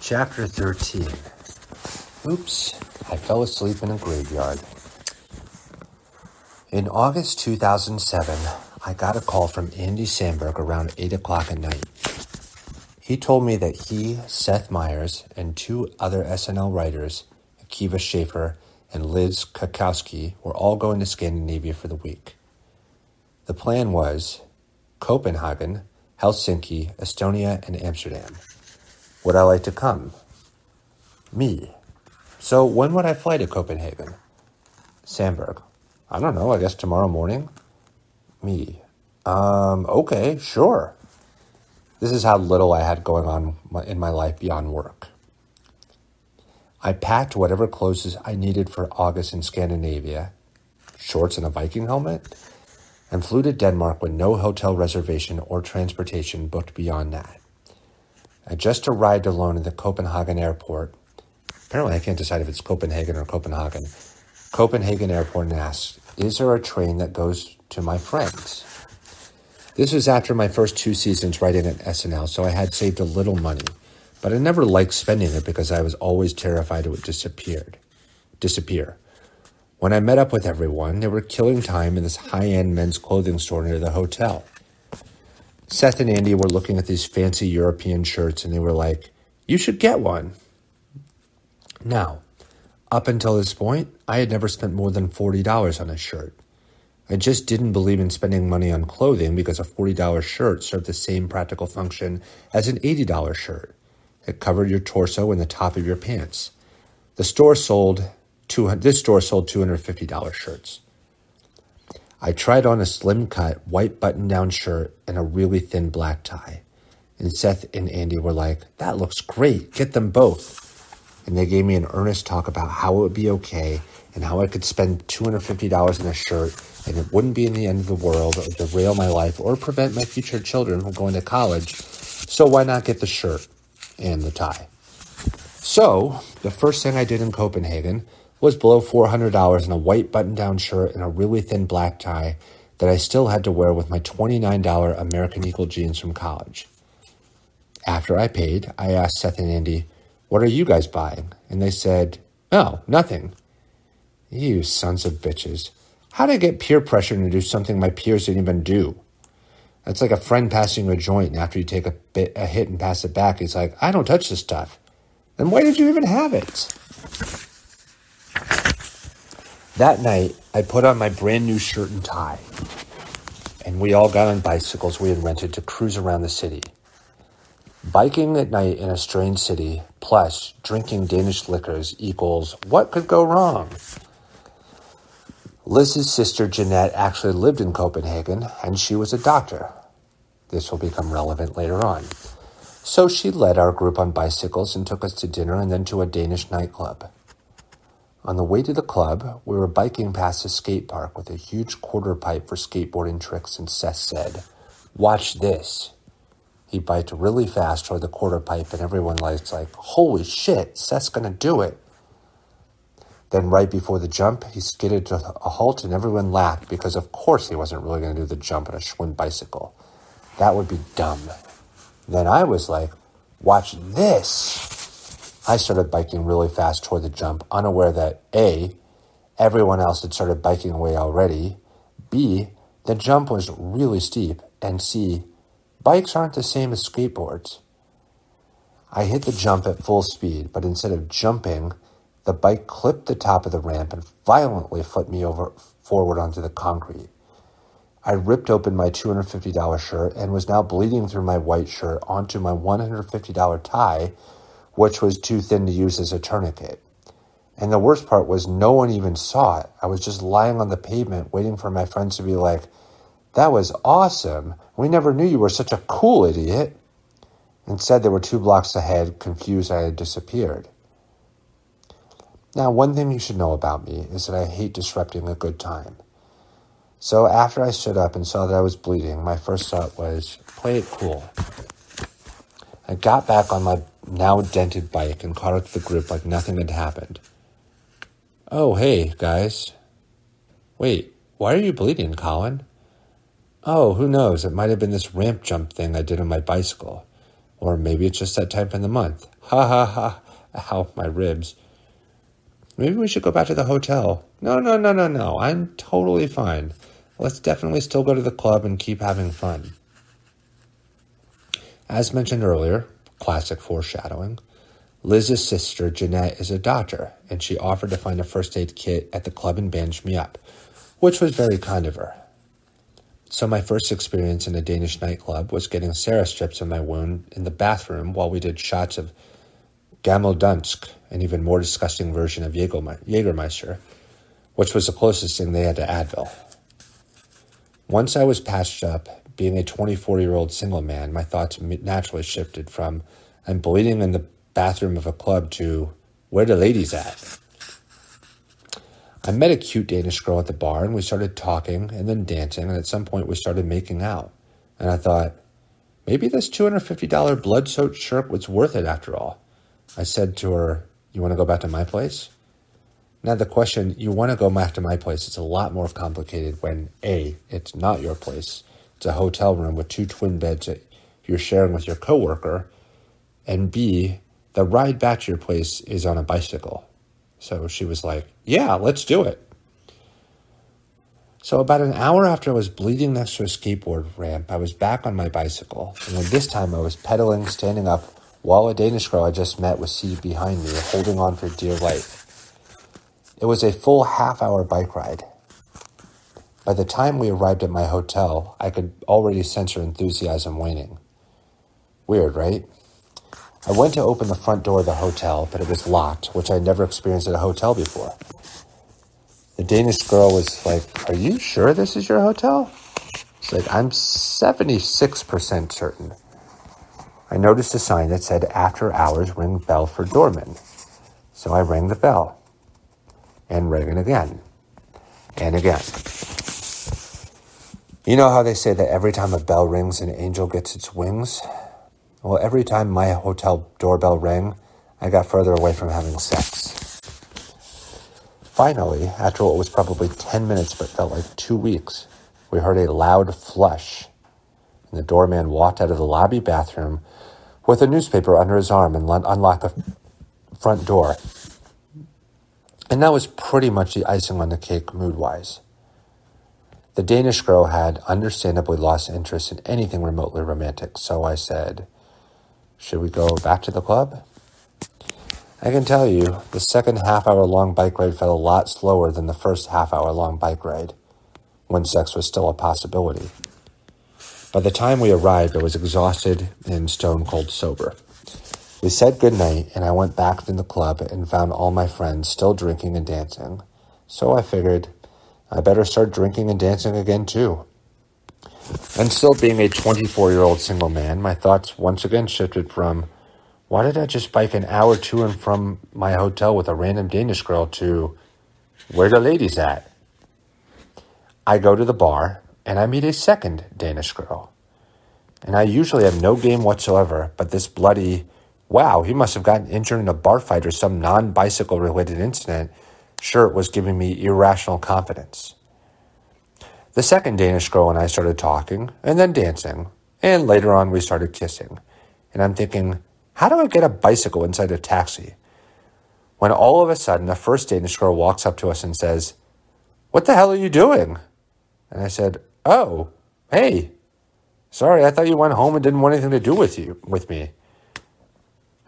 Chapter 13. Oops, I fell asleep in a graveyard. In August 2007, I got a call from Andy Samberg around 8 o'clock at night. He told me that he, Seth Meyers, and two other SNL writers, Akiva Schaffer and Liz Kakowski, were all going to Scandinavia for the week. The plan was Copenhagen, Helsinki, Estonia, and Amsterdam. Would I like to come? Me. So when would I fly to Copenhagen? Samberg. I don't know, I guess tomorrow morning? Me. Okay, sure. This is how little I had going on in my life beyond work. I packed whatever clothes I needed for August in Scandinavia, shorts and a Viking helmet, and flew to Denmark with no hotel reservation or transportation booked beyond that. I just arrived alone at the Copenhagen airport. Apparently I can't decide if it's Copenhagen or Copenhagen. Copenhagen airport and asked, is there a train that goes to my friends? This was after my first 2 seasons writing at SNL, so I had saved a little money. But I never liked spending it because I was always terrified it would disappear. When I met up with everyone, they were killing time in this high-end men's clothing store near the hotel. Seth and Andy were looking at these fancy European shirts and they were like, you should get one. Now, up until this point, I had never spent more than $40 on a shirt. I just didn't believe in spending money on clothing because a $40 shirt served the same practical function as an $80 shirt. It covered your torso and the top of your pants. This store sold $250 shirts. I tried on a slim-cut, white button-down shirt and a really thin black tie. And Seth and Andy were like, that looks great, get them both. And they gave me an earnest talk about how it would be okay and how I could spend $250 on a shirt and it wouldn't be in the end of the world or derail my life or prevent my future children from going to college. So why not get the shirt and the tie? So the first thing I did in Copenhagen was blow $400 on a white button-down shirt and a really thin black tie that I still had to wear with my $29 American Eagle jeans from college. After I paid, I asked Seth and Andy, what are you guys buying? And they said, oh, nothing. You sons of bitches. How did I get peer pressure to do something my peers didn't even do? That's like a friend passing you a joint, and after you take a hit and pass it back, he's like, I don't touch this stuff. Then why did you even have it? That night, I put on my brand new shirt and tie, and we all got on bicycles we had rented to cruise around the city. Biking at night in a strange city, plus drinking Danish liquors equals what could go wrong? Liz's sister Jeanette actually lived in Copenhagen, and she was a doctor. This will become relevant later on. So she led our group on bicycles and took us to dinner and then to a Danish nightclub. On the way to the club, we were biking past a skate park with a huge quarter pipe for skateboarding tricks, and Seth said, watch this. He biked really fast toward the quarter pipe, and everyone was like, holy shit, Seth's gonna do it. Then right before the jump, he skidded to a halt, and everyone laughed because of course he wasn't really gonna do the jump on a Schwinn bicycle. That would be dumb. Then I was like, watch this. I started biking really fast toward the jump, unaware that A, everyone else had started biking away already, B, the jump was really steep, and C, bikes aren't the same as skateboards. I hit the jump at full speed, but instead of jumping, the bike clipped the top of the ramp and violently flipped me forward onto the concrete. I ripped open my $250 shirt and was now bleeding through my white shirt onto my $150 tie, which was too thin to use as a tourniquet. And the worst part was no one even saw it. I was just lying on the pavement waiting for my friends to be like, that was awesome. We never knew you were such a cool idiot. Instead, they were 2 blocks ahead, confused I had disappeared. Now, one thing you should know about me is that I hate disrupting a good time. So after I stood up and saw that I was bleeding, my first thought was, play it cool. I got back on my now dented bike and caught up to the group like nothing had happened. Oh, hey, guys. Wait, why are you bleeding, Colin? Oh, who knows? It might have been this ramp jump thing I did on my bicycle. Or maybe it's just that time in the month. Ha ha ha. Ow, my ribs. Maybe we should go back to the hotel. No. I'm totally fine. Let's definitely still go to the club and keep having fun. As mentioned earlier, classic foreshadowing, Liz's sister, Jeanette, is a doctor, and she offered to find a first aid kit at the club and bandage me up, which was very kind of her. So my first experience in a Danish nightclub was getting Sarah strips of my wound in the bathroom while we did shots of Gammeldansk, an even more disgusting version of Jägermeister, which was the closest thing they had to Advil. Once I was patched up, being a 24-year-old single man, my thoughts naturally shifted from, I'm bleeding in the bathroom of a club to, where the ladies at? I met a cute Danish girl at the bar, and we started talking and then dancing, and at some point we started making out. And I thought, maybe this $250 blood-soaked shirt was worth it after all. I said to her, you want to go back to my place? Now the question, you want to go back to my place, is a lot more complicated when A, it's not your place. It's a hotel room with 2 twin beds that you're sharing with your coworker, and B, the ride back to your place is on a bicycle. So she was like, yeah, let's do it. So about an hour after I was bleeding next to a skateboard ramp, I was back on my bicycle, and this time I was pedaling, standing up, while a Danish girl I just met was seated behind me, holding on for dear life. It was a full half-hour bike ride. By the time we arrived at my hotel, I could already sense her enthusiasm waning. Weird, right? I went to open the front door of the hotel, but it was locked, which I had never experienced at a hotel before. The Danish girl was like, are you sure this is your hotel? She's like, I'm 76% certain. I noticed a sign that said, after hours, ring bell for doorman. So I rang the bell. And rang it again. And again. You know how they say that every time a bell rings, an angel gets its wings? Well, every time my hotel doorbell rang, I got further away from having sex. Finally, after what was probably 10 minutes but felt like 2 weeks, we heard a loud flush, and the doorman walked out of the lobby bathroom with a newspaper under his arm and unlocked the front door. And that was pretty much the icing on the cake mood-wise. The Danish girl had understandably lost interest in anything remotely romantic, so I said, should we go back to the club? I can tell you, the second half-hour-long bike ride felt a lot slower than the first half-hour-long bike ride, when sex was still a possibility. By the time we arrived, I was exhausted and stone-cold sober. We said goodnight, and I went back in the club and found all my friends still drinking and dancing. So I figured, I better start drinking and dancing again too. And still being a 24-year-old single man, my thoughts once again shifted from, why did I just bike an hour to and from my hotel with a random Danish girl to, where the ladies at? I go to the bar, and I meet a second Danish girl. And I usually have no game whatsoever, but this bloody, wow, he must have gotten injured in a bar fight or some non-bicycle related incident, sure, it was giving me irrational confidence. The second Danish girl and I started talking, and then dancing, and later on we started kissing. And I'm thinking, how do I get a bicycle inside a taxi? When all of a sudden, the first Danish girl walks up to us and says, what the hell are you doing? And I said, oh, hey, sorry, I thought you went home and didn't want anything to do with me.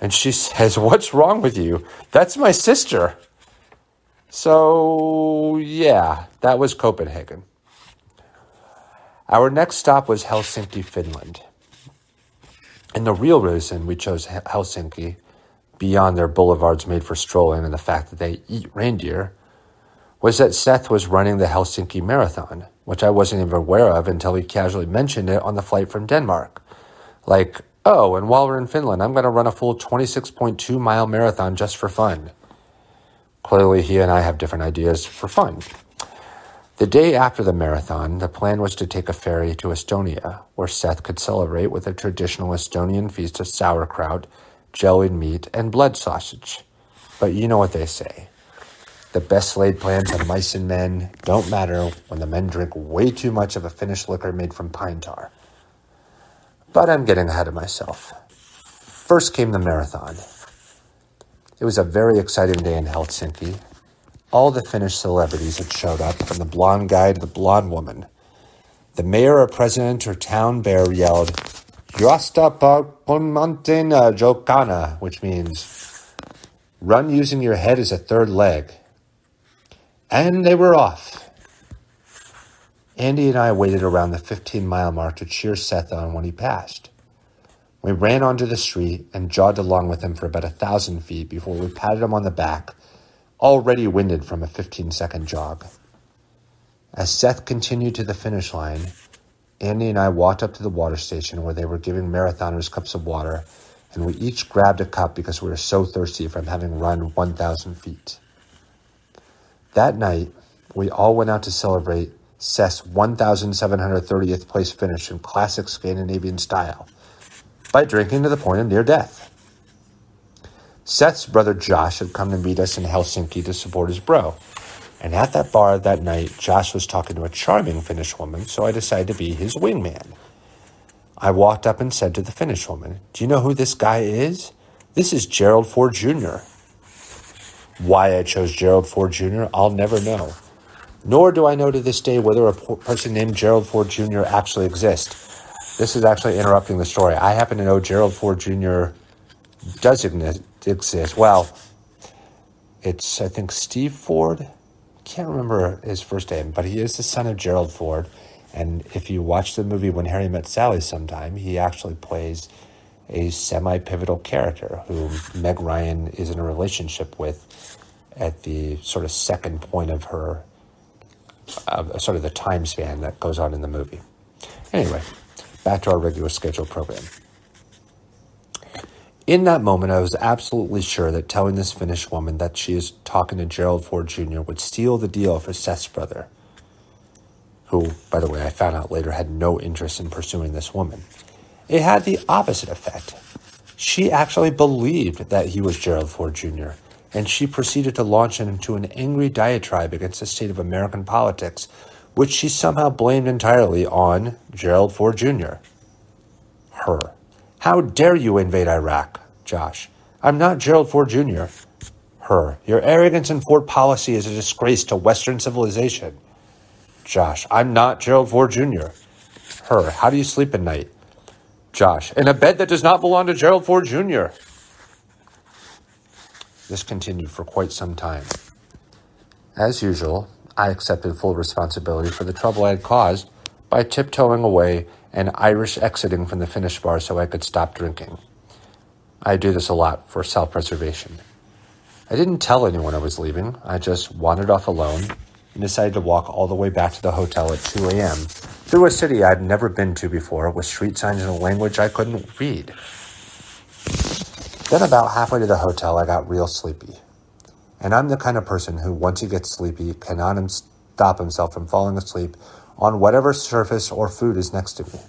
And she says, what's wrong with you? That's my sister. So, yeah, that was Copenhagen. Our next stop was Helsinki, Finland. And the real reason we chose Helsinki, beyond their boulevards made for strolling and the fact that they eat reindeer, was that Seth was running the Helsinki Marathon, which I wasn't even aware of until he casually mentioned it on the flight from Denmark. Like, oh, and while we're in Finland, I'm going to run a full 26.2-mile marathon just for fun. Clearly, he and I have different ideas for fun. The day after the marathon, the plan was to take a ferry to Estonia, where Seth could celebrate with a traditional Estonian feast of sauerkraut, jellied meat, and blood sausage. But you know what they say. The best laid plans of mice and men don't matter when the men drink way too much of a Finnish liquor made from pine tar. But I'm getting ahead of myself. First came the marathon. It was a very exciting day in Helsinki. All the Finnish celebrities had showed up, from the blonde guy to the blonde woman. The mayor or president or town bear yelled, "Juosta mountain jokana," which means, "Run using your head as a third leg." And they were off. Andy and I waited around the 15-mile mark to cheer Seth on when he passed. We ran onto the street and jogged along with him for about 1,000 feet before we patted him on the back, already winded from a 15-second jog. As Seth continued to the finish line, Andy and I walked up to the water station where they were giving marathoners cups of water, and we each grabbed a cup because we were so thirsty from having run 1,000 feet. That night, we all went out to celebrate Seth's 1,730th place finish in classic Scandinavian style by drinking to the point of near death. Seth's brother Josh had come to meet us in Helsinki to support his bro, and at that bar that night, Josh was talking to a charming Finnish woman, so I decided to be his wingman. I walked up and said to the Finnish woman, "Do you know who this guy is? This is Gerald Ford Jr." Why I chose Gerald Ford Jr., I'll never know. Nor do I know to this day whether a person named Gerald Ford Jr. actually exists. This is actually interrupting the story. I happen to know Gerald Ford Jr. does exist. Well, it's, I think, Steve Ford. Can't remember his first name, but he is the son of Gerald Ford. And if you watch the movie When Harry Met Sally sometime, he actually plays a semi-pivotal character who Meg Ryan is in a relationship with at the sort of second point of her, sort of the time span that goes on in the movie. Anyway, back to our regular scheduled program. In that moment, I was absolutely sure that telling this Finnish woman that she is talking to Gerald Ford Jr. would steal the deal for Seth's brother, who, by the way, I found out later had no interest in pursuing this woman. It had the opposite effect. She actually believed that he was Gerald Ford Jr., and she proceeded to launch into an angry diatribe against the state of American politics, which she somehow blamed entirely on Gerald Ford Jr. Her. "How dare you invade Iraq?" Josh. "I'm not Gerald Ford Jr." Her. "Your arrogance and Ford policy is a disgrace to Western civilization." Josh. "I'm not Gerald Ford Jr." Her. "How do you sleep at night?" Josh. "In a bed that does not belong to Gerald Ford Jr." This continued for quite some time. As usual, I accepted full responsibility for the trouble I had caused by tiptoeing away and Irish exiting from the Finnish bar so I could stop drinking. I do this a lot for self-preservation. I didn't tell anyone I was leaving. I just wandered off alone and decided to walk all the way back to the hotel at 2 a.m. through a city I'd never been to before with street signs in a language I couldn't read. Then about halfway to the hotel, I got real sleepy. And I'm the kind of person who, once he gets sleepy, cannot stop himself from falling asleep on whatever surface or food is next to me.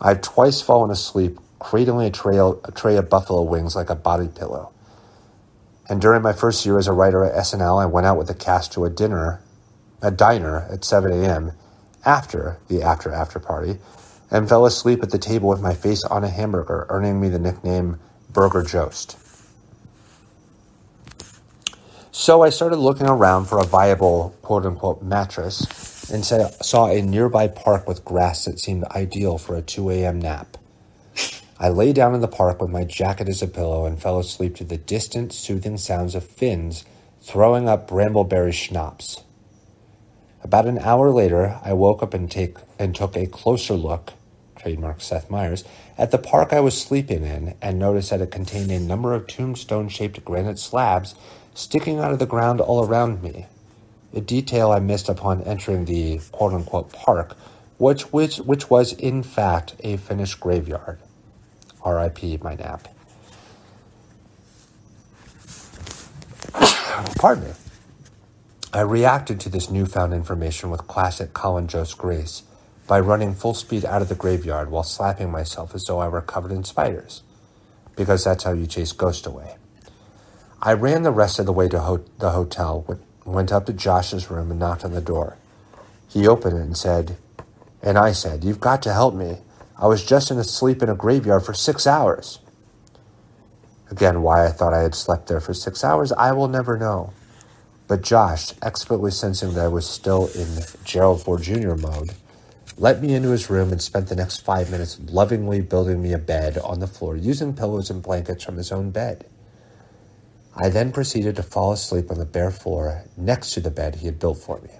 I've twice fallen asleep cradling a tray of buffalo wings like a body pillow. And during my first year as a writer at SNL, I went out with the cast to a diner at 7 a.m. after the after party, and fell asleep at the table with my face on a hamburger, earning me the nickname Burger Jost. So I started looking around for a viable quote-unquote mattress and saw a nearby park with grass that seemed ideal for a 2 a.m. nap. I lay down in the park with my jacket as a pillow and fell asleep to the distant, soothing sounds of Finns throwing up brambleberry schnapps. About an hour later, I woke up and took a closer look, trademark Seth Meyers, at the park I was sleeping in and noticed that it contained a number of tombstone-shaped granite slabs sticking out of the ground all around me, a detail I missed upon entering the quote-unquote park, which was in fact a Finnish graveyard. R.I.P. my nap. Pardon me. I reacted to this newfound information with classic Colin Jost grace by running full speed out of the graveyard while slapping myself as though I were covered in spiders, because that's how you chase ghosts away. I ran the rest of the way to the hotel, went up to Josh's room and knocked on the door. He opened it and I said, "You've got to help me. I was just asleep in a graveyard for 6 hours." Again, why I thought I had slept there for 6 hours, I will never know. But Josh, expertly sensing that I was still in Gerald Ford Jr. mode, let me into his room and spent the next 5 minutes lovingly building me a bed on the floor using pillows and blankets from his own bed. I then proceeded to fall asleep on the bare floor next to the bed he had built for me.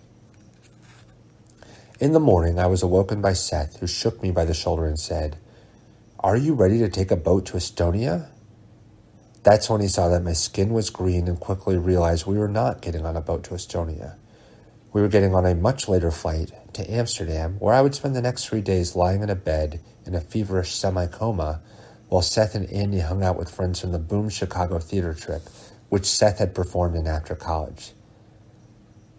In the morning, I was awoken by Seth, who shook me by the shoulder and said, "Are you ready to take a boat to Estonia?" That's when he saw that my skin was green and quickly realized we were not getting on a boat to Estonia. We were getting on a much later flight to Amsterdam, where I would spend the next 3 days lying in a bed in a feverish semi-coma while Seth and Andy hung out with friends from the Boom Chicago theater trip, which Seth had performed in after college.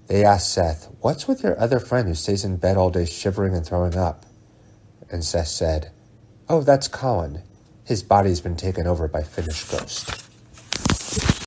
They asked Seth, "What's with your other friend who stays in bed all day shivering and throwing up?" And Seth said, "Oh, that's Colin. His body's been taken over by Finnish Ghost."